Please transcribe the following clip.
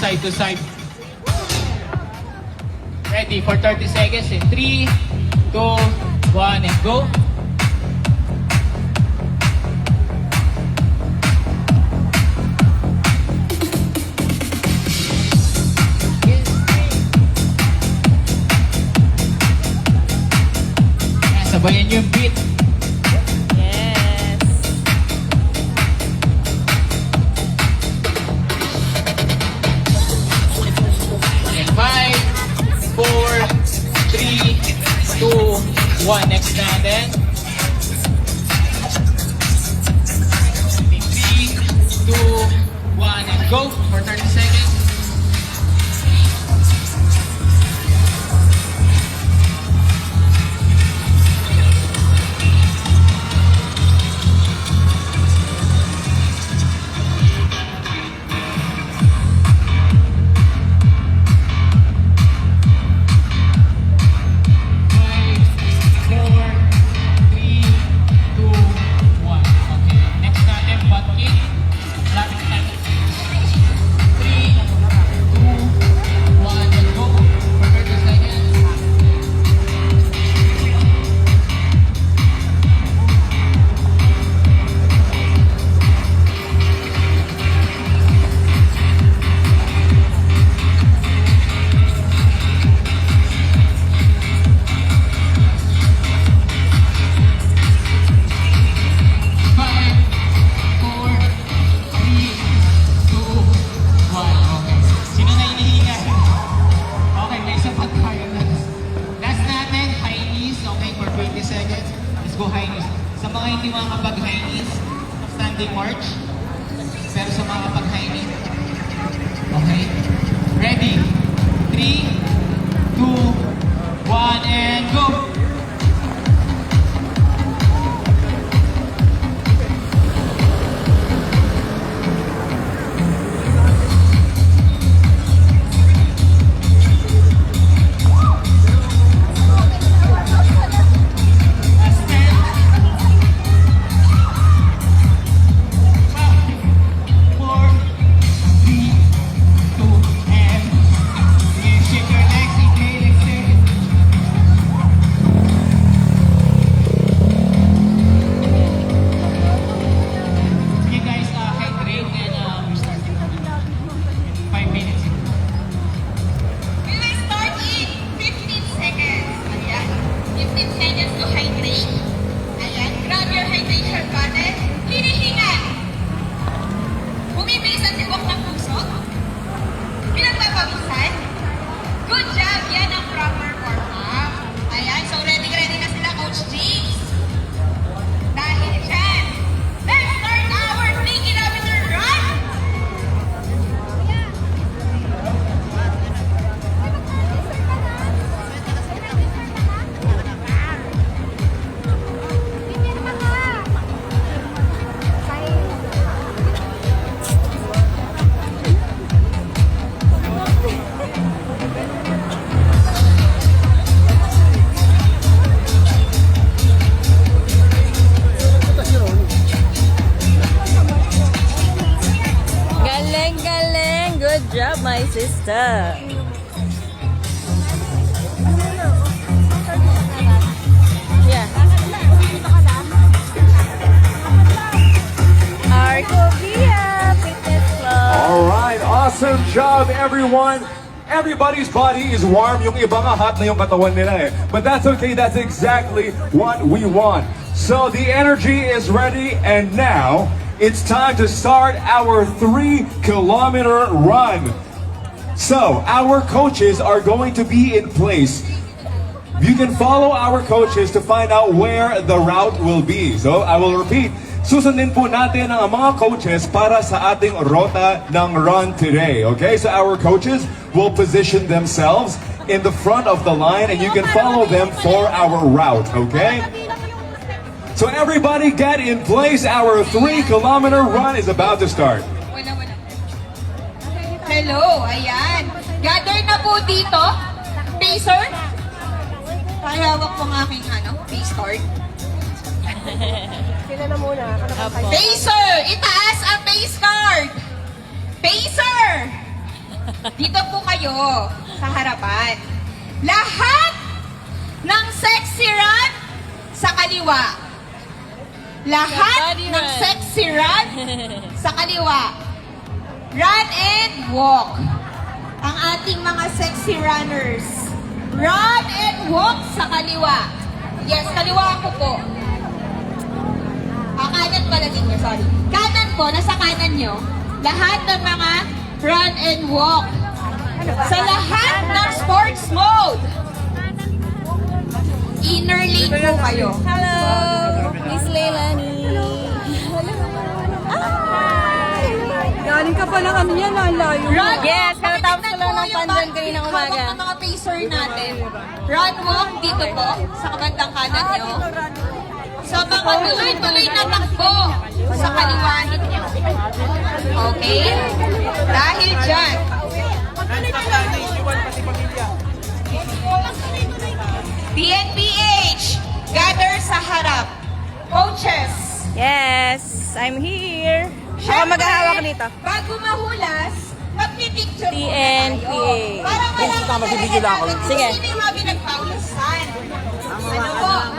side to side. Ready for 30 seconds in 3, 2, 1, and go. Sabayan yung beat. Yes. And 5, 4, 3, 2, 1. Next natin. 3, 2, 1, and go for 30 seconds. Go high knees. Sa mga hindi makakapag high knees, standing march. Pero sa mga kapag high knees, okay? Ready? 3, 2, 1, and go! Good job, my sister. Yeah. Argovia Fitness Club. All right, awesome job, everyone. Everybody's body is warm. Yung iba nga hot na yung katawan nila eh. But that's okay. That's exactly what we want. So the energy is ready, and now it's time to start our 3-kilometer run. So, our coaches are going to be in place. You can follow our coaches to find out where the route will be. So, I will repeat. Susundin po natin ang mga coaches para sa ating rota ng run today. Okay? So, our coaches will position themselves in the front of the line, and you can follow them for our route. Okay? So everybody get in place. Our 3-kilometer run is about to start. Hello, ayan. Gather na po dito. Pacer. Pakihawak po ang aking face card. Sila na muna. Pacer! Itaas ang face card! Pacer! Dito po kayo sa harapan. Lahat ng sexy run sa kaliwa. Lahat Body ng run. sexy run sa kaliwa. Run and walk. Ang ating mga sexy runners. Run and walk sa kaliwa. Yes, kaliwa ako po. Kanan pala ninyo, sorry. Kanan po, nasa kanan nyo. Lahat ng mga run and walk. Sa lahat ng sports mode. Inner lane po kayo. Hello, Miss Leilani. Galing ka pa ng ano yan, ang layo. Run, Yes, walk. katatapos ko lang ng Pakinggan po pandan yung kaninang hawak umaga. ng mga pacer natin. Run, walk dito po, sa kabandang kanan nyo. So, mga tuloy-tuloy na takbo sa kaliwahin nyo. Okay? Dahil dyan, PNPH, gather sa harap. Coaches, Yes, I'm here. Ako syempre, maghahawak nito. bago mahulas, magpipicture muna PNPH. tayo. Para malaman na Sige. kung sino yung mga pinagpawisan. Ano po?